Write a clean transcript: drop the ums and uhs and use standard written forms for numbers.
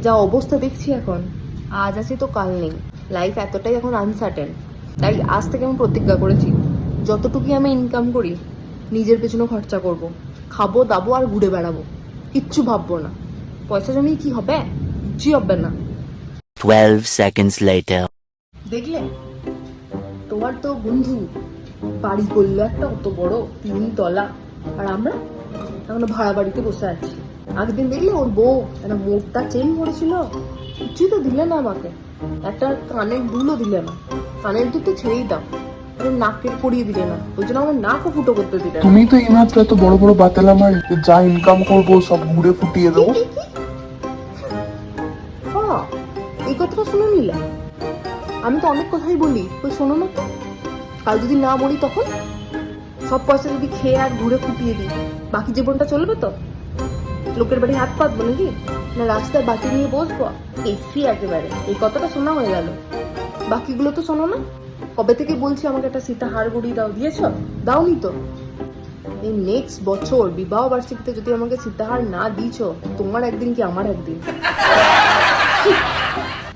যা অবস্থা দেখছি এখন, আজ আছে তো কাল নেই। লাইফ এতটাই এখন আনসার্টেন। তাই আজ থেকে আমি প্রতিজ্ঞা করেছি, যতটুকুই আমি ইনকাম করি নিজের পেছনে খরচা করব, খাবো দাবো আর ঘুরে বেড়াবো, কিচ্ছু ভাববো না। পয়সা জমিয়ে কি হবে? কিচ্ছুই হবে না। 12 seconds later. দেখলে, তোমার তো বন্ধু বাড়ি করলো একটা অত বড় 3 তলা, আর আমরা এখনো ভাড়া বাড়িতে বসে আছি। আগের দিন দেখলে ওর বউ একটা মোটা চেন পড়েছিল, কিছুই তো দিলে না আমাকে, একটা কানের দুলও দিলে না। কানের দুল তো ছেড়েই দাও, নাকের পরিয়ে দিলে না, ওই জন্য আমার নাকও ফুটো করতে দিলে না। তুমি তো এইমাত্র এত বড় বড় বাতেলা মারি যে যা ইনকাম করবো সব ঘুরে ফুটিয়ে দেবো। হ্যাঁ, এই কথাটা শুনে নিলে? আমি তো অনেক কথাই বলি, তো শোনো না তো। কাল যদি না বলি তখন? সব পয়সা যদি খেয়ে আর ঘুরে ফুটিয়ে দিই, বাকি জীবনটা চলবে তো? লোকের বাড়ি হাত পাতবো নাকি? না রাস্তায় বাটি নিয়ে বসবো? এসি একেবারে, এই কথাটা শোনা হয়ে গেল। বাকিগুলো তো শোনো না। কবে থেকে বলছি আমাকে একটা সীতাহার গড়ি দাও, দিয়েছ? দাওনি তো। এই নেক্সট বছর বিবাহ বার্ষিকীতে যদি আমাকে সীতাহার না দিয়েছ, তোমার একদিন কি আমার একদিন।